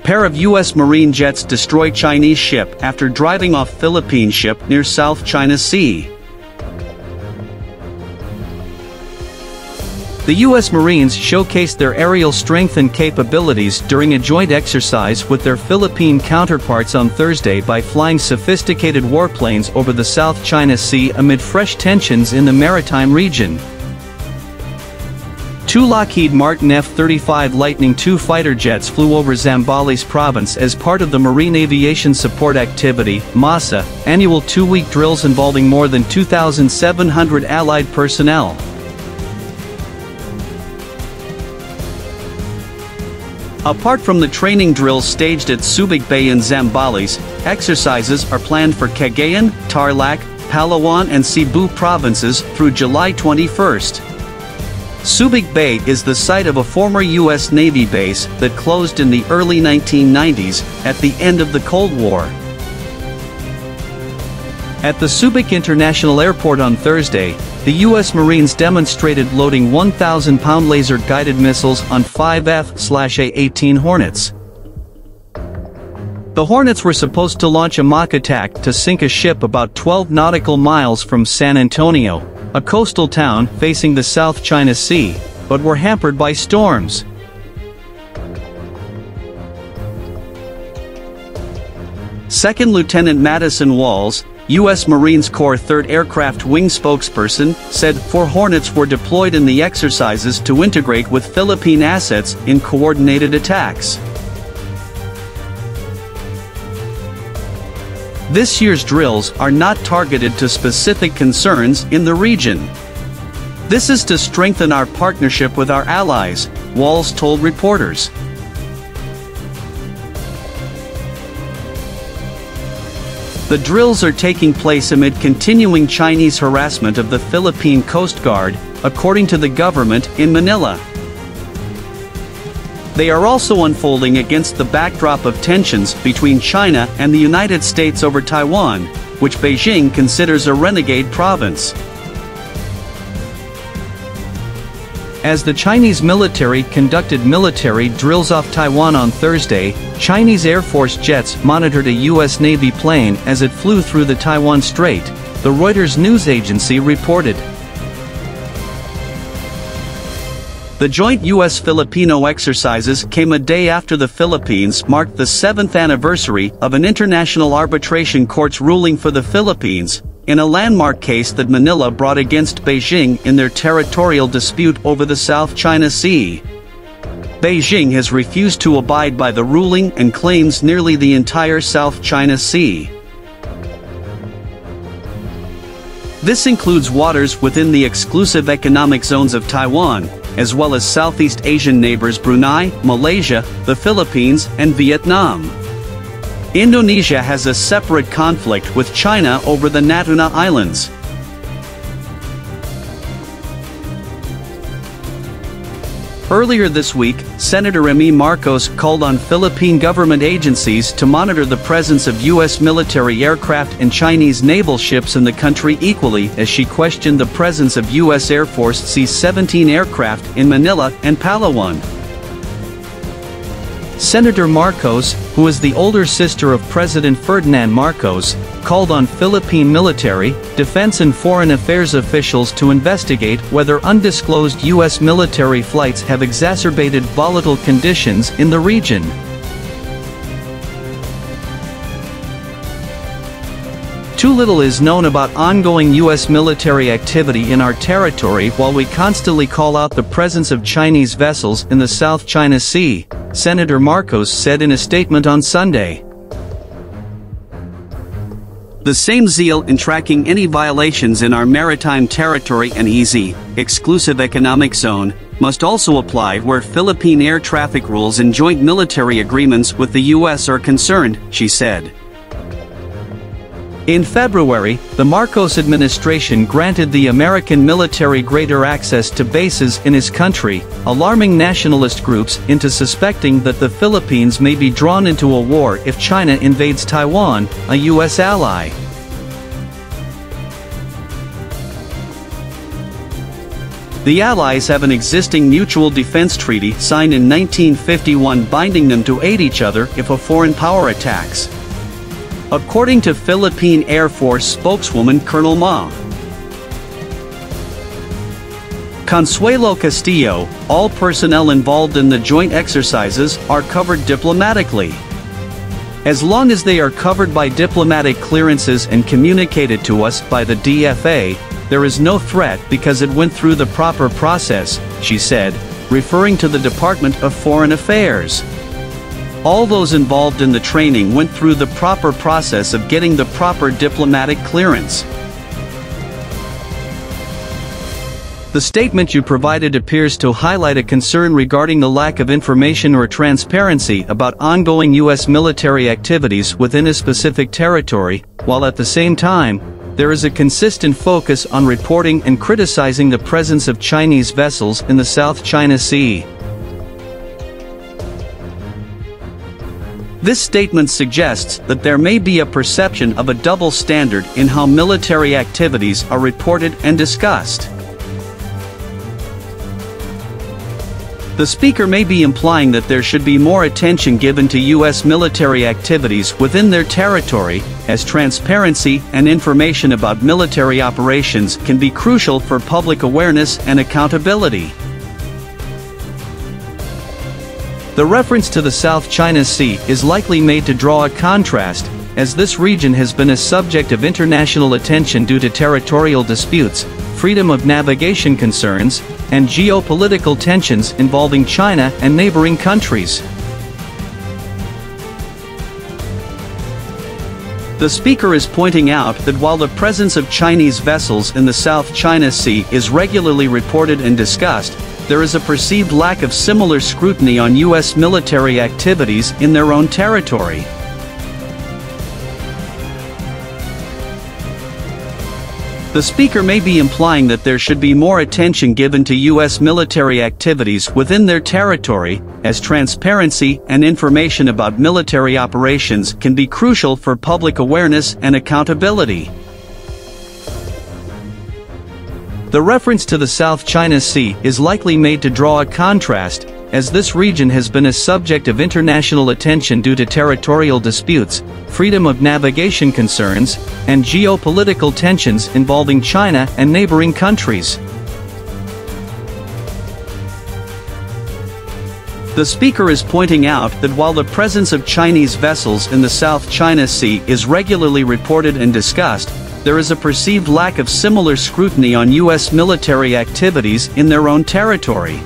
Pair of U.S. Marine jets destroy Chinese ship after driving off Philippine ship near South China Sea. The U.S. Marines showcased their aerial strength and capabilities during a joint exercise with their Philippine counterparts on Thursday by flying sophisticated warplanes over the South China Sea amid fresh tensions in the maritime region. Two Lockheed Martin F-35 Lightning II fighter jets flew over Zambales province as part of the Marine Aviation Support Activity (MASA) annual two-week drills involving more than 2,700 Allied personnel. Apart from the training drills staged at Subic Bay in Zambales, exercises are planned for Cagayan, Tarlac, Palawan and Cebu provinces through July 21. Subic Bay is the site of a former U.S. Navy base that closed in the early 1990s, at the end of the Cold War. At the Subic International Airport on Thursday, the U.S. Marines demonstrated loading 1,000-pound laser-guided missiles on 5 F/A-18 Hornets. The Hornets were supposed to launch a mock attack to sink a ship about 12 nautical miles from San Antonio, a coastal town facing the South China Sea, but were hampered by storms. Second Lieutenant Madison Walls, U.S. Marines Corps 3rd Aircraft Wing spokesperson, said 4 Hornets were deployed in the exercises to integrate with Philippine assets in coordinated attacks. This year's drills are not targeted to specific concerns in the region. This is to strengthen our partnership with our allies, Walls told reporters. The drills are taking place amid continuing Chinese harassment of the Philippine Coast Guard, according to the government in Manila. They are also unfolding against the backdrop of tensions between China and the United States over Taiwan, which Beijing considers a renegade province. As the Chinese military conducted military drills off Taiwan on Thursday, Chinese Air Force jets monitored a U.S. Navy plane as it flew through the Taiwan Strait, the Reuters news agency reported. The joint U.S.-Filipino exercises came a day after the Philippines marked the 7th anniversary of an international arbitration court's ruling for the Philippines, in a landmark case that Manila brought against Beijing in their territorial dispute over the South China Sea. Beijing has refused to abide by the ruling and claims nearly the entire South China Sea. This includes waters within the exclusive economic zones of Taiwan, as well as Southeast Asian neighbors Brunei, Malaysia, the Philippines, and Vietnam. Indonesia has a separate conflict with China over the Natuna Islands. Earlier this week, Senator Amy Marcos called on Philippine government agencies to monitor the presence of U.S. military aircraft and Chinese naval ships in the country equally, as she questioned the presence of U.S. Air Force C-17 aircraft in Manila and Palawan. Senator Marcos, who is the older sister of President Ferdinand Marcos, called on Philippine military, defense and foreign affairs officials to investigate whether undisclosed U.S. military flights have exacerbated volatile conditions in the region. Too little is known about ongoing U.S. military activity in our territory while we constantly call out the presence of Chinese vessels in the South China Sea, Senator Marcos said in a statement on Sunday. The same zeal in tracking any violations in our maritime territory and EEZ, exclusive economic zone, must also apply where Philippine air traffic rules and joint military agreements with the U.S. are concerned, she said. In February, the Marcos administration granted the American military greater access to bases in his country, alarming nationalist groups into suspecting that the Philippines may be drawn into a war if China invades Taiwan, a U.S. ally. The Allies have an existing mutual defense treaty signed in 1951 binding them to aid each other if a foreign power attacks. According to Philippine Air Force spokeswoman Colonel Ma Consuelo Castillo, all personnel involved in the joint exercises are covered diplomatically. As long as they are covered by diplomatic clearances and communicated to us by the DFA, there is no threat because it went through the proper process, she said, referring to the Department of Foreign Affairs. All those involved in the training went through the proper process of getting the proper diplomatic clearance. The statement you provided appears to highlight a concern regarding the lack of information or transparency about ongoing U.S. military activities within a specific territory, while at the same time, there is a consistent focus on reporting and criticizing the presence of Chinese vessels in the South China Sea. This statement suggests that there may be a perception of a double standard in how military activities are reported and discussed. The speaker may be implying that there should be more attention given to U.S. military activities within their territory, as transparency and information about military operations can be crucial for public awareness and accountability. The reference to the South China Sea is likely made to draw a contrast, as this region has been a subject of international attention due to territorial disputes, freedom of navigation concerns, and geopolitical tensions involving China and neighboring countries. The speaker is pointing out that while the presence of Chinese vessels in the South China Sea is regularly reported and discussed, there is a perceived lack of similar scrutiny on U.S. military activities in their own territory. The speaker may be implying that there should be more attention given to U.S. military activities within their territory, as transparency and information about military operations can be crucial for public awareness and accountability. The reference to the South China Sea is likely made to draw a contrast, as this region has been a subject of international attention due to territorial disputes, freedom of navigation concerns, and geopolitical tensions involving China and neighboring countries. The speaker is pointing out that while the presence of Chinese vessels in the South China Sea is regularly reported and discussed, there is a perceived lack of similar scrutiny on U.S. military activities in their own territory.